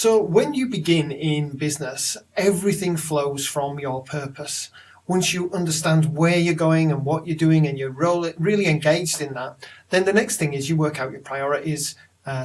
So when you begin in business, everything flows from your purpose. Once you understand where you're going and what you're doing and you're really engaged in that, then the next thing is you work out your priorities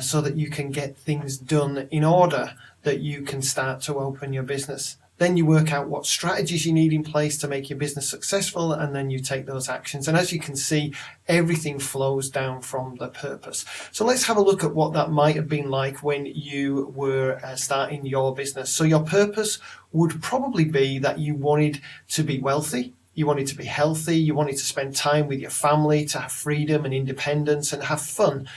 so that you can get things done in order that you can start to open your business. Then you work out what strategies you need in place to make your business successful, and then you take those actions. And as you can see, everything flows down from the purpose. So let's have a look at what that might have been like when you were starting your business. So your purpose would probably be that you wanted to be wealthy, you wanted to be healthy, you wanted to spend time with your family, to have freedom and independence and have fun.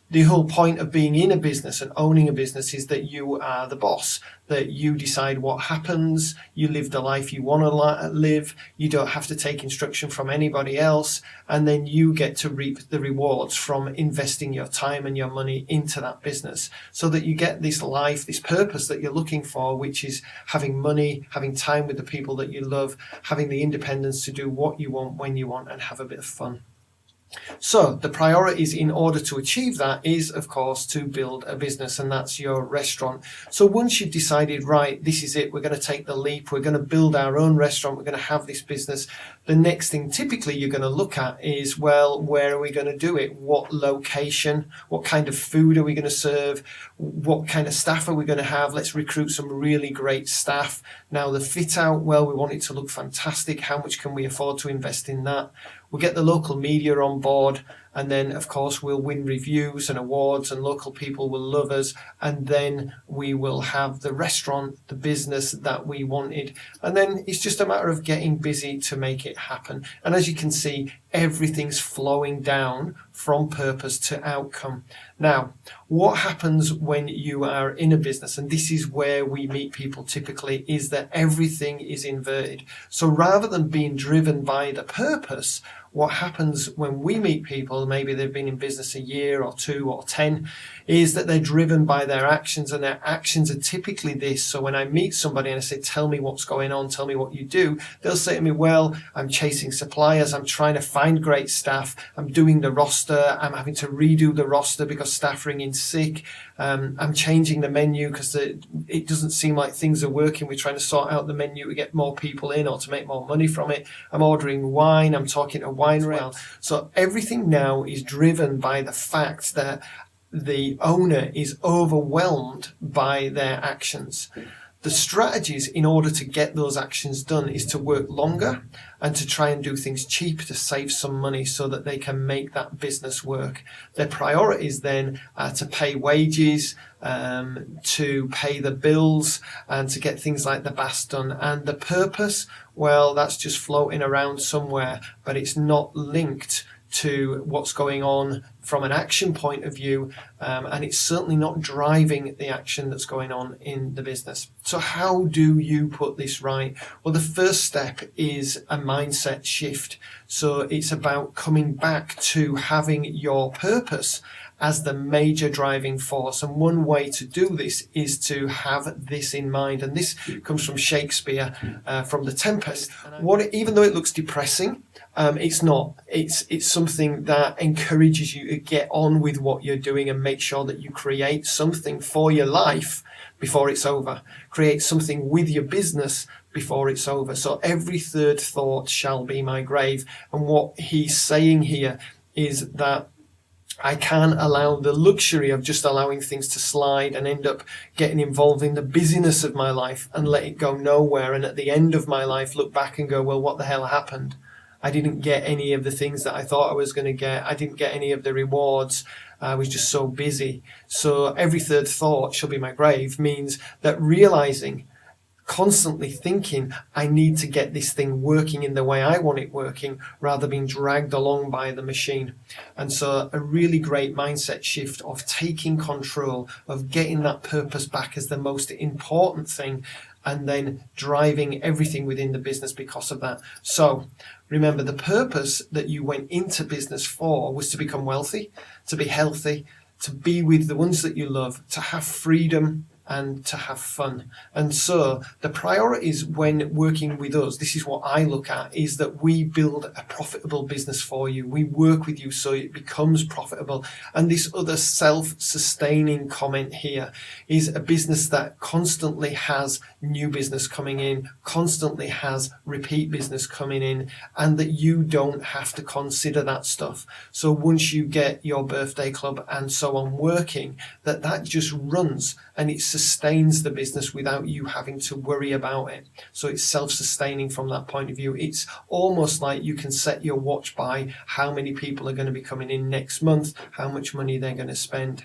The whole point of being in a business and owning a business is that you are the boss, that you decide what happens, you live the life you want to live, you don't have to take instruction from anybody else, and then you get to reap the rewards from investing your time and your money into that business, so that you get this life, this purpose that you're looking for, which is having money, having time with the people that you love, having the independence to do what you want when you want, and have a bit of fun. So the priorities in order to achieve that is, of course, to build a business, and that's your restaurant. So once you've decided, right, this is it, we're going to take the leap, we're going to build our own restaurant, we're going to have this business, the next thing typically you're going to look at is, well, where are we going to do it? What location? What kind of food are we going to serve? What kind of staff are we going to have? Let's recruit some really great staff. Now the fit out, well, we want it to look fantastic. How much can we afford to invest in that? We'll get the local media on board, and then of course we'll win reviews and awards and local people will love us, and then we will have the restaurant, the business that we wanted, and then it's just a matter of getting busy to make it happen. And as you can see, everything's flowing down from purpose to outcome. Now, what happens when you are in a business, and this is where we meet people typically, is that everything is inverted. So rather than being driven by the purpose, what happens when we meet people, maybe they've been in business a year or 2 or 10, is that they're driven by their actions, and their actions are typically this. So when I meet somebody and I say, tell me what's going on, tell me what you do, they'll say to me, well, I'm chasing suppliers, I'm trying to find great staff, I'm doing the roster, I'm having to redo the roster because staff ring in sick, I'm changing the menu because it doesn't seem like things are working, we're trying to sort out the menu to get more people in or to make more money from it, I'm ordering wine, I'm talking to wine rep. So everything now is driven by the fact that the owner is overwhelmed by their actions. The strategies in order to get those actions done is to work longer and to try and do things cheap to save some money so that they can make that business work. Their priorities then are to pay wages, to pay the bills, and to get things like the BAS done. And the purpose, well, that's just floating around somewhere, but it's not linked to what's going on from an action point of view, and it's certainly not driving the action that's going on in the business. So how do you put this right? Well, the first step is a mindset shift. So it's about coming back to having your purpose as the major driving force. And one way to do this is to have this in mind. And this comes from Shakespeare, from The Tempest. Even though it looks depressing, it's not. It's something that encourages you to get on with what you're doing and make sure that you create something for your life before it's over. Create something with your business before it's over. So every third thought shall be my grave. And what he's saying here is that I can't allow the luxury of just allowing things to slide and end up getting involved in the busyness of my life and let it go nowhere. And at the end of my life, look back and go, well, what the hell happened? I didn't get any of the things that I thought I was going to get. I didn't get any of the rewards. I was just so busy. So every third thought shall be my grave means that realizing, constantly thinking, I need to get this thing working in the way I want it working, rather than being dragged along by the machine. And so a really great mindset shift of taking control, of getting that purpose back as the most important thing, and then driving everything within the business because of that. So remember, the purpose that you went into business for was to become wealthy, to be healthy, to be with the ones that you love, to have freedom, and to have fun. And so the priorities when working with us, this is what I look at, is that we build a profitable business for you. We work with you so it becomes profitable. And this other self-sustaining comment here is a business that constantly has new business coming in, constantly has repeat business coming in, and that you don't have to consider that stuff. So once you get your birthday club and so on working, that just runs and it sustains the business without you having to worry about it. So it's self-sustaining from that point of view. It's almost like you can set your watch by how many people are going to be coming in next month, how much money they're going to spend.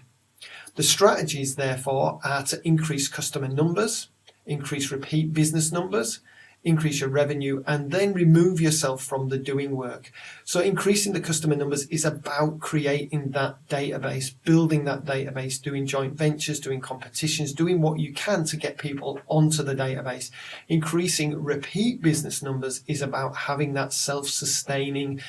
The strategies, therefore, are to increase customer numbers, increase repeat business numbers, increase your revenue, and then remove yourself from the doing work. So increasing the customer numbers is about creating that database, building that database, doing joint ventures, doing competitions, doing what you can to get people onto the database. Increasing repeat business numbers is about having that self-sustaining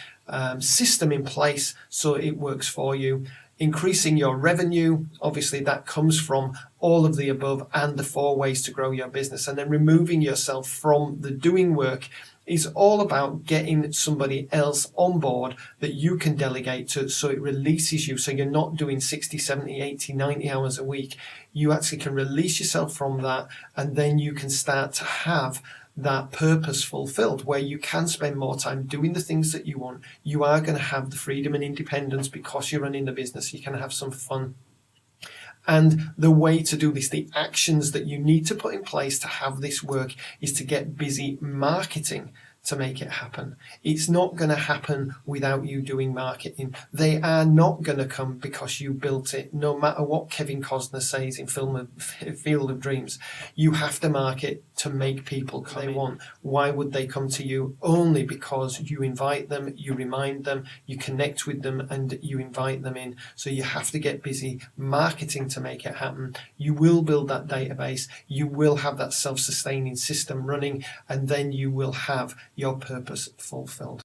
system in place so it works for you. Increasing your revenue, obviously that comes from all of the above and the 4 ways to grow your business. And then removing yourself from the doing work is all about getting somebody else on board that you can delegate to, so it releases you. So you're not doing 60, 70, 80, 90 hours a week. You actually can release yourself from that, and then you can start to have that purpose fulfilled, where you can spend more time doing the things that you want. You are going to have the freedom and independence because you're running the business. You can have some fun. And the way to do this, the actions that you need to put in place to have this work, is to get busy marketing to make it happen. It's not going to happen without you doing marketing. They are not going to come because you built it, no matter what Kevin Costner says in Field of Dreams. You have to market to make people come they want. Why would they come to you? Only because you invite them, you remind them, you connect with them, and you invite them in. So you have to get busy marketing to make it happen. You will build that database, you will have that self-sustaining system running, and then you will have your purpose fulfilled.